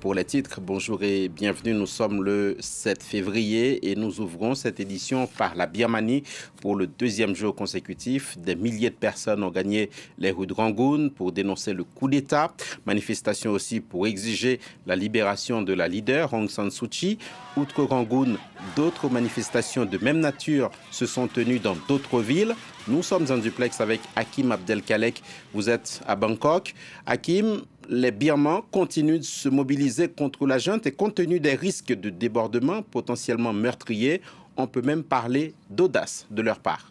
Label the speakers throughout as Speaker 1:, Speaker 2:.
Speaker 1: pour les titres. Bonjour et bienvenue. Nous sommes le 7 février et nous ouvrons cette édition par la Birmanie pour le deuxième jour consécutif. Des milliers de personnes ont gagné les rues de Rangoon pour dénoncer le coup d'État. Manifestation aussi pour exiger la libération de la leader Aung San Suu Kyi. Outre Rangoon, d'autres manifestations de même nature se sont tenues dans d'autres villes. Nous sommes en duplex avec Hakim Abdelkalek. Vous êtes à Bangkok. Hakim, les Birmans continuent de se mobiliser contre la junte et compte tenu des risques de débordement potentiellement meurtriers, on peut même parler d'audace de leur part.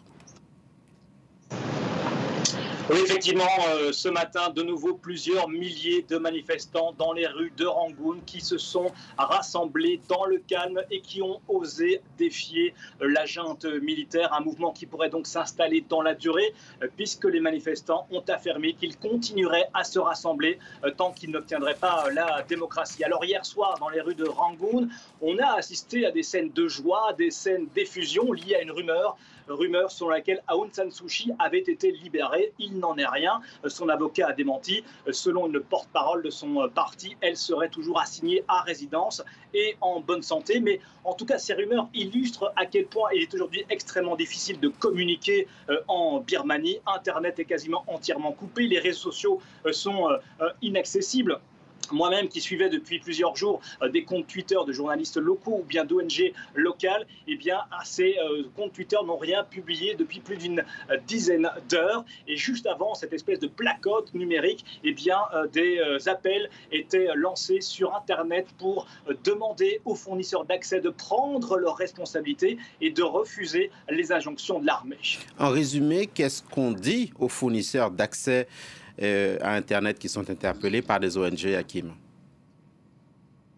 Speaker 2: Oui, effectivement, ce matin, de nouveau, plusieurs milliers de manifestants dans les rues de Rangoon qui se sont rassemblés dans le calme et qui ont osé défier la junte militaire. Un mouvement qui pourrait donc s'installer dans la durée puisque les manifestants ont affirmé qu'ils continueraient à se rassembler tant qu'ils n'obtiendraient pas la démocratie. Alors hier soir, dans les rues de Rangoon, on a assisté à des scènes de joie, des scènes d'effusion liées à une rumeur selon laquelle Aung San Suu Kyi avait été libérée. Il n'en est rien. Son avocat a démenti. Selon une porte-parole de son parti, elle serait toujours assignée à résidence et en bonne santé. Mais en tout cas, ces rumeurs illustrent à quel point il est aujourd'hui extrêmement difficile de communiquer en Birmanie. Internet est quasiment entièrement coupé. Les réseaux sociaux sont inaccessibles. Moi-même qui suivais depuis plusieurs jours des comptes Twitter de journalistes locaux ou bien d'ONG locales, eh bien, ces comptes Twitter n'ont rien publié depuis plus d'une dizaine d'heures. Et juste avant cette espèce de blackout numérique, eh bien, des appels étaient lancés sur Internet pour demander aux fournisseurs d'accès de prendre leurs responsabilités et de refuser les injonctions de l'armée.
Speaker 1: En résumé, qu'est-ce qu'on dit aux fournisseurs d'accès à Internet qui sont interpellés par des ONG, Hakim?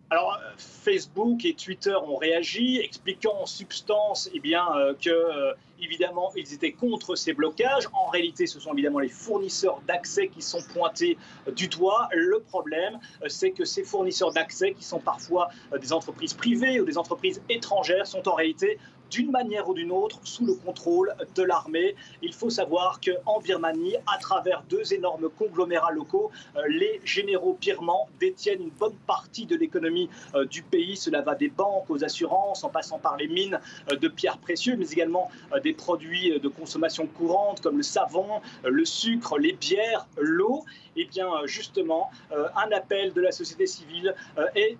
Speaker 2: Alors, Facebook et Twitter ont réagi, expliquant en substance que, évidemment, ils étaient contre ces blocages. En réalité, ce sont évidemment les fournisseurs d'accès qui sont pointés du doigt. Le problème, c'est que ces fournisseurs d'accès, qui sont parfois des entreprises privées ou des entreprises étrangères, sont en réalité d'une manière ou d'une autre, sous le contrôle de l'armée. Il faut savoir qu'en Birmanie, à travers deux énormes conglomérats locaux, les généraux birmans détiennent une bonne partie de l'économie du pays. Cela va des banques aux assurances, en passant par les mines de pierres précieuses, mais également des produits de consommation courante comme le savon, le sucre, les bières, l'eau. Eh bien, justement, un appel de la société civile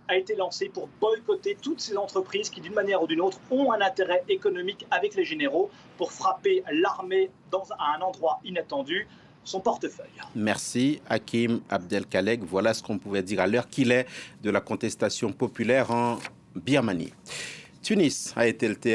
Speaker 2: a été lancé pour boycotter toutes ces entreprises qui, d'une manière ou d'une autre, ont un intérêt économique avec les généraux pour frapper l'armée à un endroit inattendu, son portefeuille.
Speaker 1: Merci, Hakim Abdelkalek. Voilà ce qu'on pouvait dire à l'heure qu'il est de la contestation populaire en Birmanie. Tunis a été le théâtre